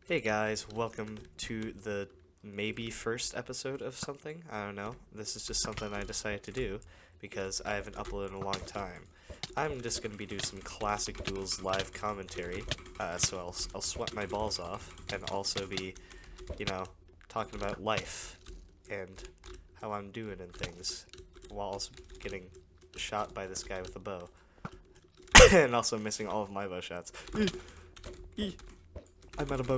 Hey guys, welcome to the maybe first episode of something. I don't know. This is just something I decided to do because I haven't uploaded in a long time. I'm just going to be doing some classic duels live commentary, so I'll sweat my balls off and also be, talking about life and how I'm doing and things while also getting shot by this guy with a bow and also missing all of my bow shots. I'm out of bow.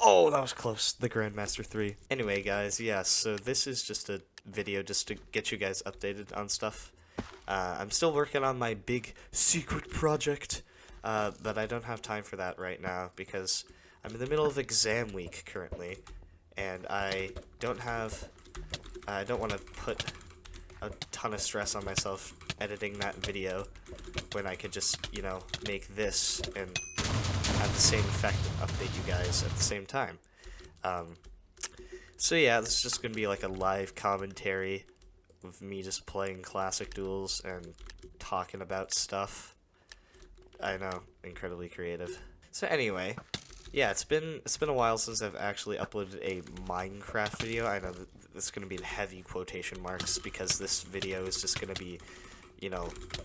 Oh, that was close. The Grandmaster 3. Anyway, guys, yeah, so this is just a video just to get you guys updated on stuff. I'm still working on my big secret project, but I don't have time for that right now because I'm in the middle of exam week currently, and I don't want to put a ton of stress on myself editing that video when I could just, make this and have the same effect and update you guys at the same time. So yeah, this is just gonna be like a live commentary of me just playing classic duels and talking about stuff. I know, incredibly creative. So anyway, yeah, it's been a while since I've actually uploaded a Minecraft video. I know this is gonna be in heavy quotation marks because this video is just gonna be,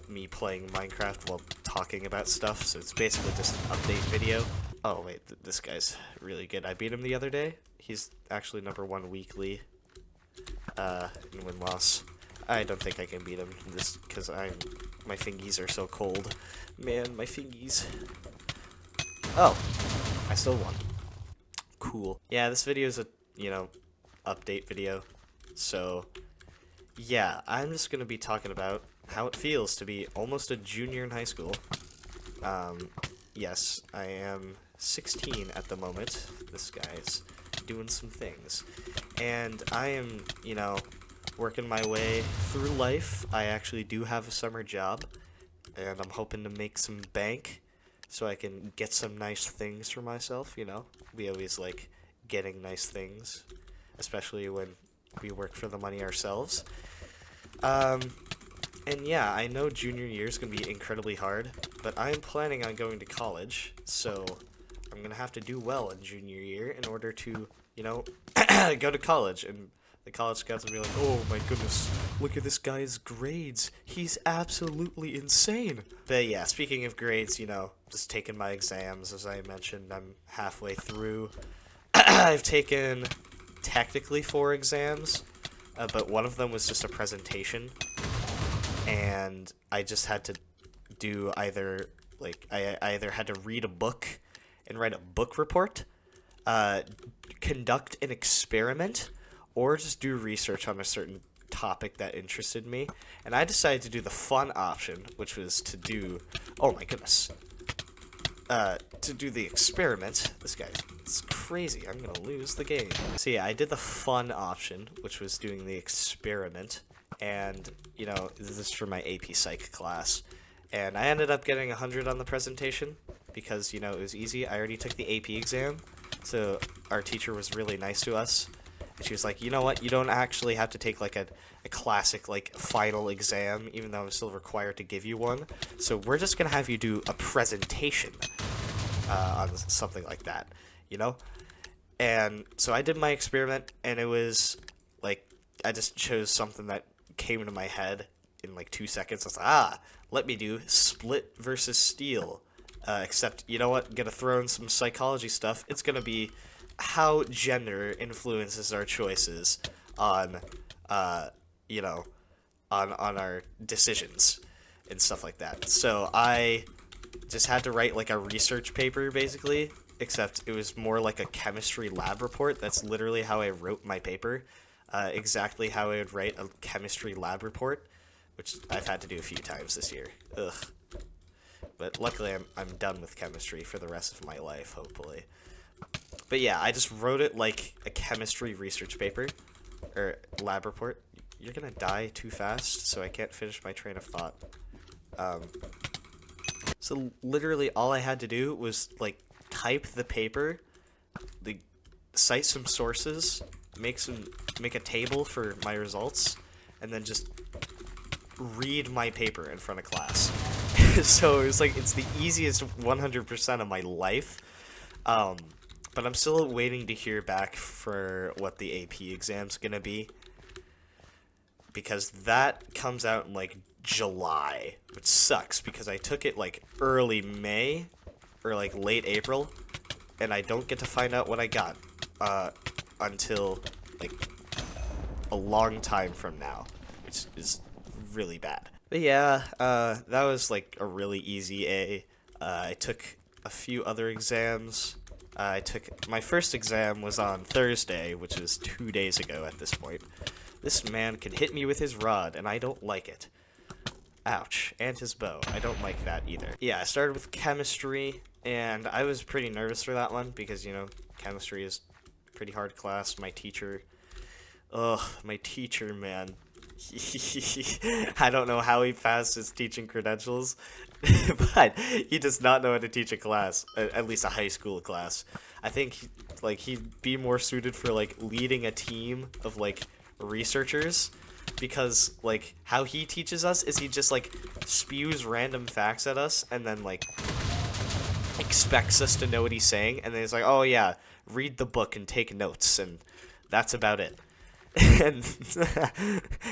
me playing Minecraft while talking about stuff, so it's basically just an update video. Oh wait, this guy's really good. I beat him the other day. He's actually #1 weekly in win-loss. I don't think I can beat him this because my fingies are so cold. Man, my fingies. Oh, I still won. Cool. Yeah, this video is a, update video. So, yeah, I'm just gonna be talking about how it feels to be almost a junior in high school. Yes, I am 16 at the moment. This guy's doing some things. And I am, working my way through life. I actually do have a summer job, and I'm hoping to make some bank so I can get some nice things for myself, We always like getting nice things, especially when we work for the money ourselves. And yeah, I know junior year is going to be incredibly hard, but I'm planning on going to college, so I'm going to have to do well in junior year in order to, go to college. And the college scouts will be like, oh my goodness, look at this guy's grades. He's absolutely insane. But yeah, speaking of grades, just taking my exams, as I mentioned, I'm halfway through. I've taken technically 4 exams, but one of them was just a presentation. And I just had to do either, I either had to read a book and write a book report, conduct an experiment, or just do research on a certain topic that interested me. And I decided to do the fun option, which was to do, oh my goodness, to do the experiment. This guy's crazy. I'm gonna lose the game. So yeah, I did the fun option, which was doing the experiment. And, this is for my AP Psych class. And I ended up getting 100 on the presentation because, it was easy. I already took the AP exam, so our teacher was really nice to us. And she was like, you know what, you don't actually have to take, a classic, final exam, even though I'm still required to give you one. So we're just going to have you do a presentation on something like that, And so I did my experiment, and it was, I just chose something that came into my head in 2 seconds. I was like, let me do split versus steel. Except, you know what? Gonna throw in some psychology stuff. It's gonna be how gender influences our choices on, on our decisions and stuff like that. So I just had to write a research paper basically, except it was more like a chemistry lab report. That's literally how I wrote my paper. Exactly how I would write a chemistry lab report, which I've had to do a few times this year. Ugh. But luckily I'm done with chemistry for the rest of my life, hopefully. But yeah, I just wrote it like a chemistry research paper, or lab report. You're gonna die too fast, so I can't finish my train of thought. So literally all I had to do was, type the paper, cite some sources, make a table for my results, and then just read my paper in front of class. So it was it's the easiest 100% of my life. but I'm still waiting to hear back for what the AP exam's gonna be, because that comes out in like July, which sucks because I took it like early May or like late April, and I don't get to find out what I got until like a long time from now, which is really bad. But yeah, that was like a really easy A. I took a few other exams. My first exam was on Thursday, which is 2 days ago at this point. This man can hit me with his rod, and I don't like it. Ouch. And his bow. I don't like that either. Yeah, I started with chemistry, and I was pretty nervous for that one because, you know, chemistry is a pretty hard class. My teacher, man. I don't know how he passed his teaching credentials, but he does not know how to teach a class, at least a high school class. I think, like, he'd be more suited for, like, leading a team of, like, researchers, because, like, how he teaches us is he just, like, spews random facts at us and then, like, expects us to know what he's saying, and then he's like, oh yeah, read the book and take notes, and that's about it. And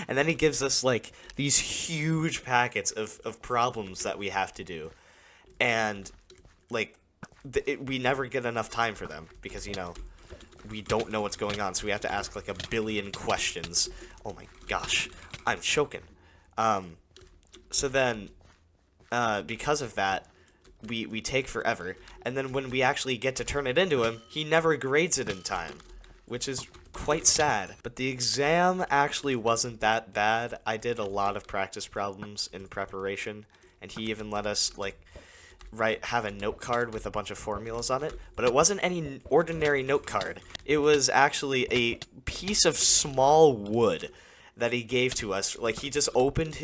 and then he gives us like these huge packets of problems that we have to do, and like we never get enough time for them because, you know, we don't know what's going on, so we have to ask like a billion questions. Oh my gosh, I'm choking. So then because of that, we take forever, and then when we actually get to turn it into him, he never grades it in time, which is quite sad. But the exam actually wasn't that bad. I did a lot of practice problems in preparation, and he even let us like have a note card with a bunch of formulas on it, but it wasn't any ordinary note card. It was actually a piece of small wood that he gave to us. Like, he just opened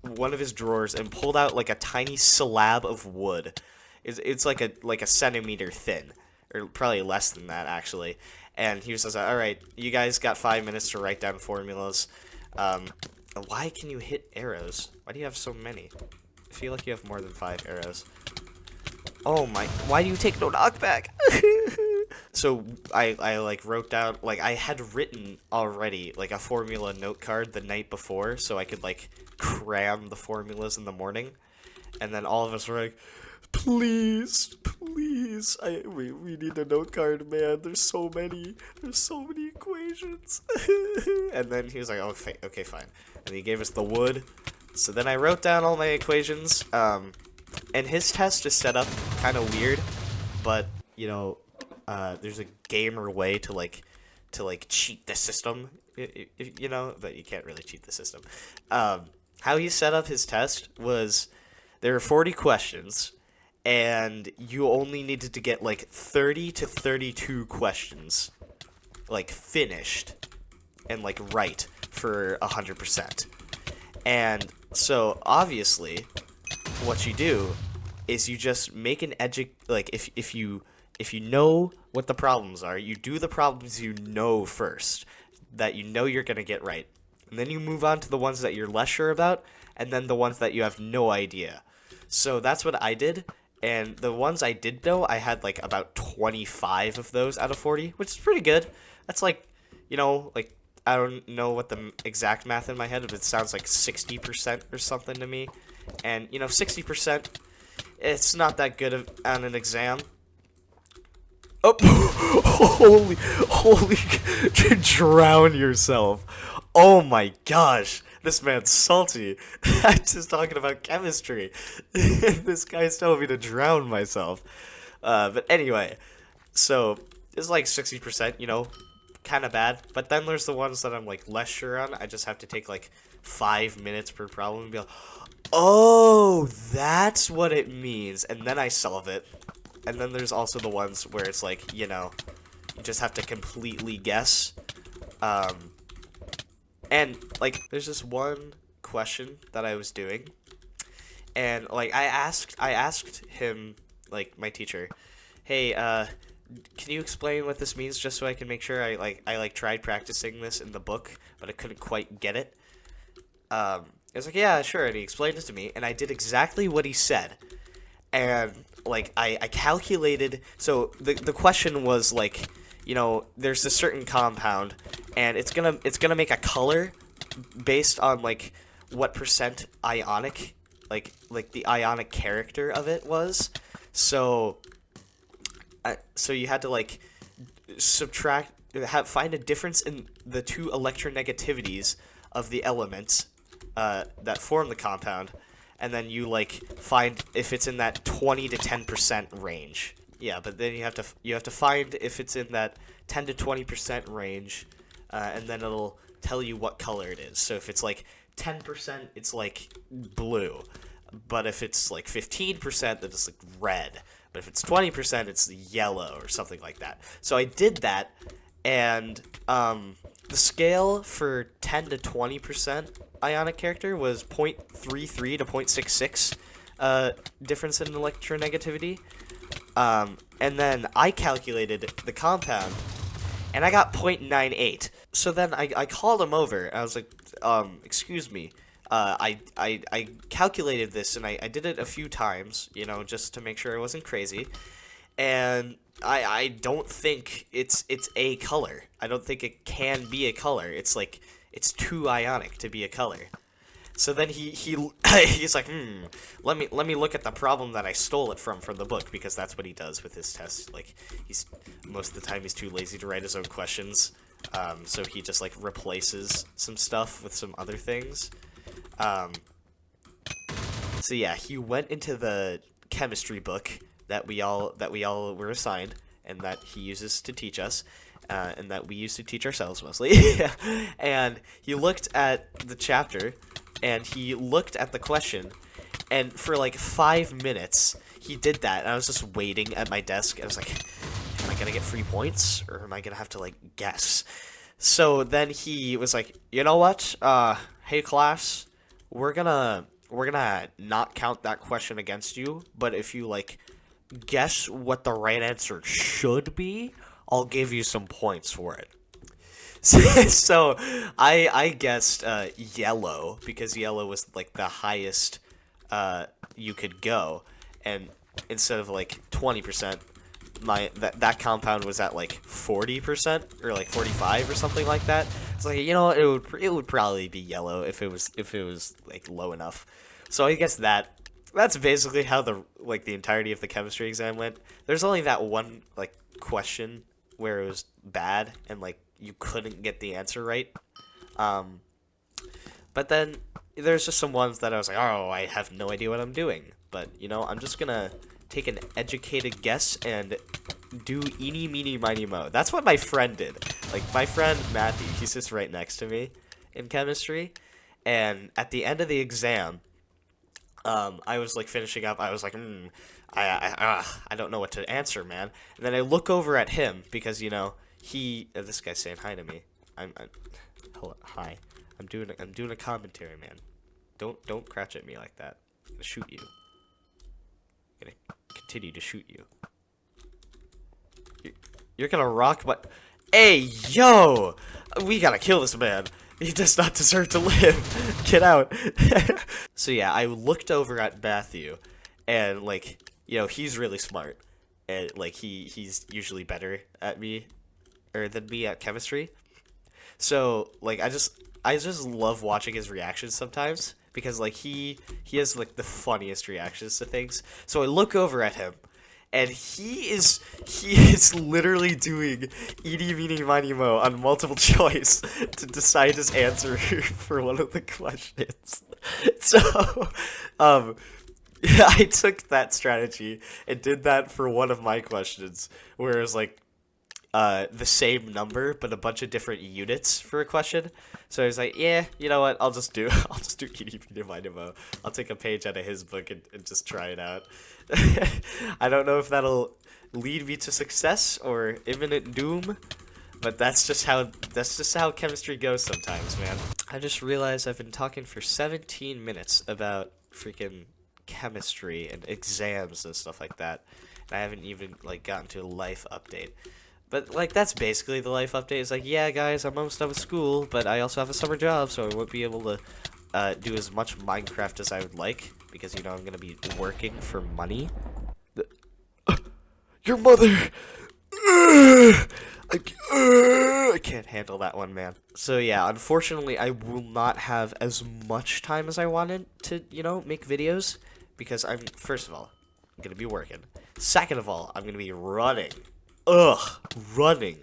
one of his drawers and pulled out like a tiny slab of wood. It's like a centimeter thin, or probably less than that actually. And he was just like, all right, you guys got 5 minutes to write down formulas. Why can you hit arrows? Why do you have so many? I feel like you have more than 5 arrows. Oh my, why do you take no knockback? So I like wrote down, like, I had written already like a formula note card the night before so I could like cram the formulas in the morning. And then all of us were like, please, we need a note card, man. There's so many equations. And then he was like, oh, okay, fine. And he gave us the wood. So then I wrote down all my equations. And his test is set up kind of weird, but you know, there's a gamer way to cheat the system, you know, but you can't really cheat the system. How he set up his test was there were 40 questions, and you only needed to get like 30 to 32 questions like finished and like right for 100%. And so obviously what you do is you just make an like if you know what the problems are, you do the problems you know first, that you know you're going to get right. And then you move on to the ones that you're less sure about, and then the ones that you have no idea. So that's what I did, and the ones I did know, I had like about 25 of those out of 40, which is pretty good. That's like, you know, like, I don't know what the exact math in my head, but it sounds like 60% or something to me. And, you know, 60%, it's not that good on an exam. Oh, holy, drown yourself. Oh my gosh, this man's salty. I'm just talking about chemistry. This guy's telling me to drown myself. But anyway, so it's like 60%, you know, kind of bad. But then there's the ones that I'm like less sure on. I just have to take like 5 minutes per problem and be like, oh, that's what it means. And then I solve it. And then there's also the ones where it's like, you know, you just have to completely guess. And like, there's this one question that I was doing, and like I asked him, like my teacher, hey, can you explain what this means, just so I can make sure I tried practicing this in the book, but I couldn't quite get it. I was like, yeah, sure, and he explained it to me, and I did exactly what he said, and like I calculated. So the question was like, you know, there's a certain compound, and it's gonna make a color based on like what percent ionic, like the ionic character of it was. So so you had to like subtract, find a difference in the two electronegativities of the elements that form the compound, and then you like find if it's in that 20 to 10% range. Yeah, but then you have to find if it's in that 10 to 20% range, and then it'll tell you what color it is. So if it's like 10%, it's like blue, but if it's like 15%, then it's like red. But if it's 20%, it's yellow or something like that. So I did that, and the scale for 10 to 20% ionic character was 0.33 to 0.66 difference in electronegativity. And then I calculated the compound, and I got 0.98. So then I called him over, and I was like, excuse me, I calculated this, and I did it a few times, you know, just to make sure I wasn't crazy, and I don't think it's a color. I don't think it can be a color. It's like, it's too ionic to be a color. So then he's like, let me look at the problem that I stole it from the book, because that's what he does with his tests. Like, he's most of the time he's too lazy to write his own questions, so he just like replaces some stuff with some other things. So yeah, he went into the chemistry book that we all were assigned, and that he uses to teach us, and that we used to teach ourselves mostly. And he looked at the chapter, and he looked at the question, and for like 5 minutes he did that, and I was just waiting at my desk. I was like, am I gonna get free points, or am I gonna have to like guess? So then he was like, you know what, hey class, we're gonna not count that question against you, but if you like guess what the right answer should be, I'll give you some points for it. So I guessed yellow, because yellow was like the highest you could go, and instead of like 20%, that compound was at like 40% or like 45 or something like that. It's like, you know, it would probably be yellow if it was like low enough. So I guess that's basically how the entirety of the chemistry exam went. There's only that one like question where it was bad and like you couldn't get the answer right. But then there's just some ones that I was like, oh, I have no idea what I'm doing. But, you know, I'm just gonna take an educated guess and do eeny, meeny, miny, mo. That's what my friend did. Like, my friend Matthew, he sits right next to me in chemistry. And at the end of the exam, I was like finishing up. I was like, I don't know what to answer, man. And then I look over at him because, you know, this guy's saying hi to me. Hello, hi. I'm doing a commentary, man. Don't crouch at me like that. I'm gonna shoot you. I'm gonna continue to shoot you. You're gonna rock my. Hey, yo! We gotta kill this man. He does not deserve to live. Get out. So yeah, I looked over at Matthew, and like, you know, he's really smart, and like he's usually better at me, or than me at chemistry. So like I just love watching his reactions sometimes, because like he has like the funniest reactions to things. So I look over at him, and he is literally doing eeny, meeny, miny, mo on multiple choice to decide his answer for one of the questions. So, I took that strategy and did that for one of my questions, where it was like the same number but a bunch of different units for a question. So I was like, yeah, you know what? I'll just do eeny, meeny, miny, mo. I'll take a page out of his book and just try it out. I don't know if that'll lead me to success or imminent doom, but that's just how chemistry goes sometimes, man. I just realized I've been talking for 17 minutes about freaking chemistry and exams and stuff like that, and I haven't even like gotten to a life update. But like that's basically the life update. It's like, yeah, guys, I'm almost done with school, but I also have a summer job, so I won't be able to do as much Minecraft as I would like, because, you know, I'm gonna be working for money. Your mother. I can't handle that one, man. So yeah, unfortunately, I will not have as much time as I wanted to, make videos, because first of all, I'm gonna be working. Second of all, I'm gonna be running. Ugh, running.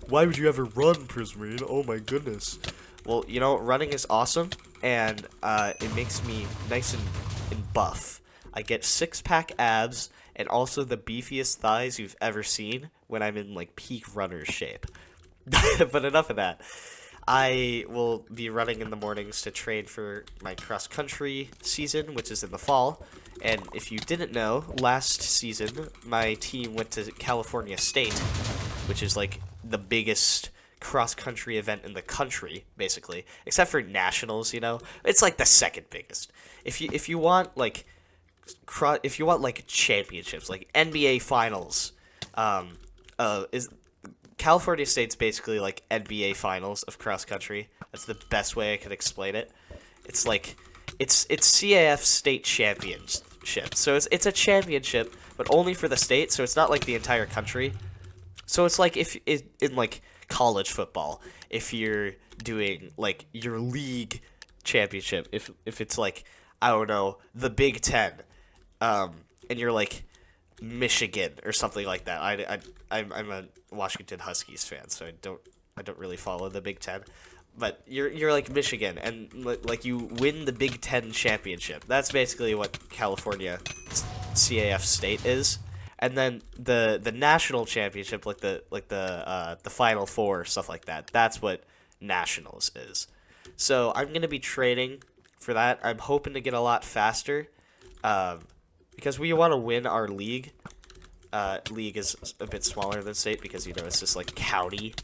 Why would you ever run, Prismarine? Oh my goodness. Well, running is awesome, and it makes me nice and buff. I get six-pack abs, and also the beefiest thighs you've ever seen when I'm in, like, peak runner shape. But enough of that. I will be running in the mornings to train for my cross-country season, which is in the fall. And if you didn't know, last season, my team went to California State, which is, like, the biggest cross-country event in the country, basically. Except for nationals, It's, like, the second biggest. If you want, like, championships, like NBA finals, is California State's basically like NBA finals of cross country. That's the best way I could explain it. It's like it's CAF state championship. So it's a championship, but only for the state. So it's not like the entire country. So it's like if in like college football, if you're doing like your league championship, if it's like, I don't know, the Big Ten, and you're like Michigan or something like that. I'm a Washington Huskies fan, so I don't really follow the Big Ten, but you're like Michigan, and like you win the Big Ten championship. That's basically what California CAF state is, and then the national championship, like the Final Four, stuff like that. That's what nationals is. So I'm gonna be training for that. I'm hoping to get a lot faster, because we want to win our league. League is a bit smaller than state because, it's just like county.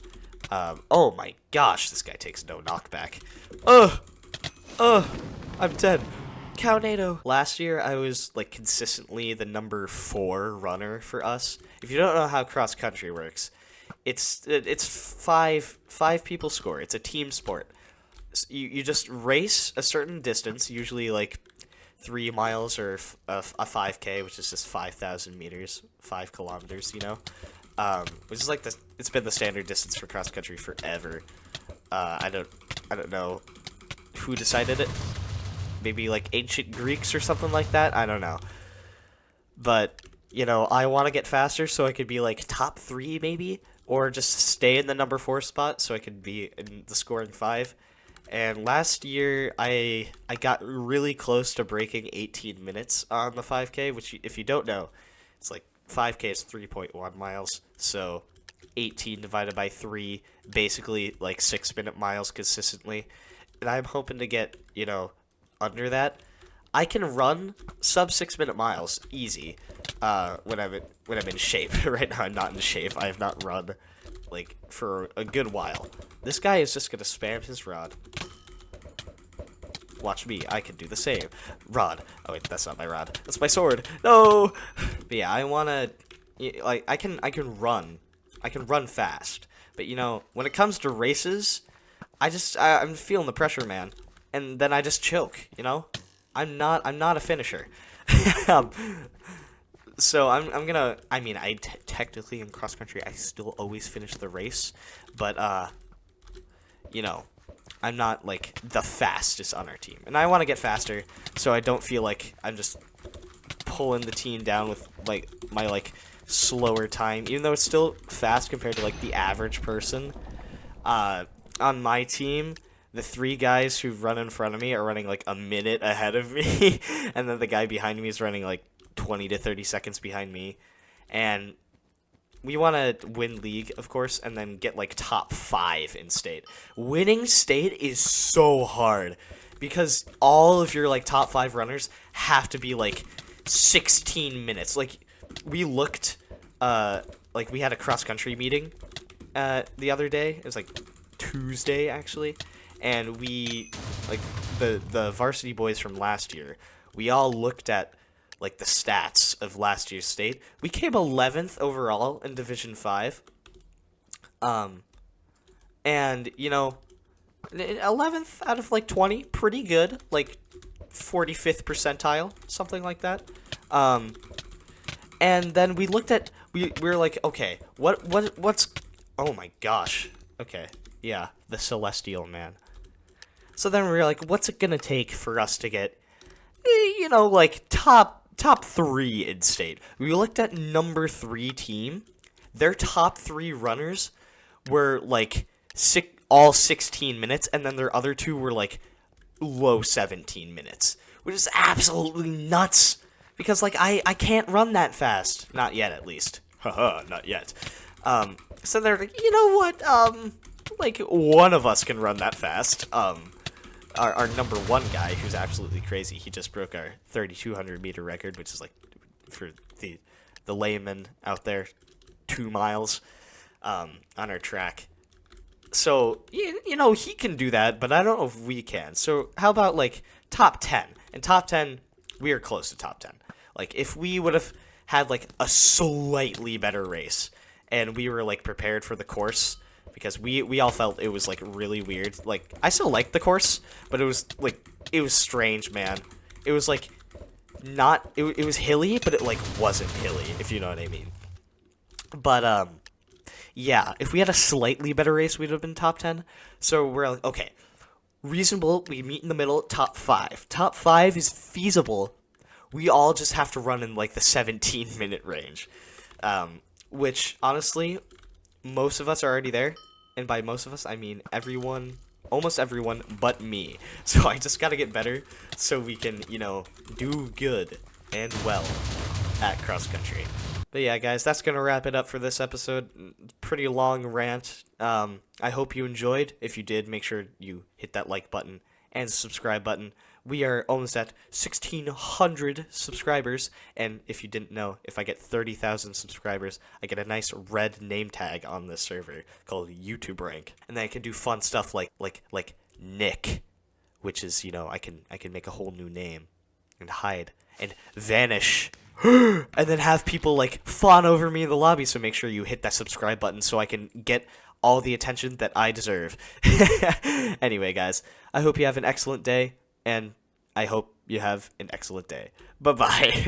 Oh my gosh, this guy takes no knockback. I'm dead. Cownado. Last year, I was like consistently the number 4 runner for us. If you don't know how cross country works, it's five people score. It's a team sport. You just race a certain distance, usually like 3 miles or a 5K, which is just 5,000 meters, 5 kilometers, which is like it's been the standard distance for cross country forever. I don't know who decided it. Maybe like ancient Greeks or something like that. I don't know. But I want to get faster so I could be like top 3 maybe, or just stay in the number 4 spot so I could be in the scoring 5. And last year, I got really close to breaking 18 minutes on the 5K, which, if you don't know, it's like 5K is 3.1 miles, so 18 divided by 3, basically like 6-minute miles consistently. And I'm hoping to get, under that. I can run sub 6-minute miles easy when I'm in shape. Right now, I'm not in shape. I have not run like for a good while. This guy is just gonna spam his rod. Watch me, I can do the same. Rod. Oh wait, that's not my rod. That's my sword. No. But yeah, I wanna like I can run. I can run fast. But when it comes to races, I'm feeling the pressure, man. And then I just choke, I'm not a finisher. So I technically in cross country I still always finish the race, but I'm not like the fastest on our team, and I want to get faster so I don't feel like I'm just pulling the team down with like my like slower time, even though it's still fast compared to like the average person. On my team, the 3 guys who run in front of me are running like a minute ahead of me, and then the guy behind me is running like 20 to 30 seconds behind me, and we want to win league, of course, and then get like top 5 in state. Winning state is so hard because all of your like top 5 runners have to be like 16 minutes. Like we looked, like we had a cross country meeting the other day. It was like Tuesday actually, and we like the varsity boys from last year. We all looked at like the stats of last year's state. We came 11th overall in Division 5. And 11th out of like 20, pretty good. Like 45th percentile, something like that. And then we looked at we were like, okay, what's oh my gosh. Okay. Yeah, the Celestial Man. So then we were like, what's it gonna take for us to get like top 3 in state? We looked at number 3 team. Their top 3 runners were like all 16 minutes, and then their other 2 were like low 17 minutes, which is absolutely nuts. Because, like, I can't run that fast. Not yet, at least. Haha, not yet. So they're like, you know what? Like, one of us can run that fast. Our number 1 guy, who's absolutely crazy, he just broke our 3,200 meter record, which is, like, for the layman out there, 2 miles, on our track. So, he can do that, but I don't know if we can. So, how about, like, top 10? And top 10, we are close to top 10. Like, if we would have had, like, a slightly better race, and we were, like, prepared for the course, because we all felt it was, like, really weird. Like, I still liked the course, but it was, like, it was strange, man. It was, like, it was hilly, but it, like, wasn't hilly, if you know what I mean. But, yeah, if we had a slightly better race, we'd have been top 10. So we're like, okay, reasonable, we meet in the middle, top 5. Top 5 is feasible. We all just have to run in, like, the 17-minute range. Which, honestly, most of us are already there. And by most of us, I mean everyone, almost everyone but me. So I just gotta get better so we can, do good and well at cross country. But yeah, guys, that's gonna wrap it up for this episode. Pretty long rant. I hope you enjoyed. If you did, make sure you hit that like button and subscribe button. We are almost at 1,600 subscribers, and if you didn't know, if I get 30,000 subscribers, I get a nice red name tag on this server called YouTube Rank, and then I can do fun stuff like Nick, which is I can make a whole new name and hide and vanish. And then have people like fawn over me in the lobby. So make sure you hit that subscribe button so I can get all the attention that I deserve. Anyway, guys, I hope you have an excellent day, and I hope you have an excellent day. Bye-bye.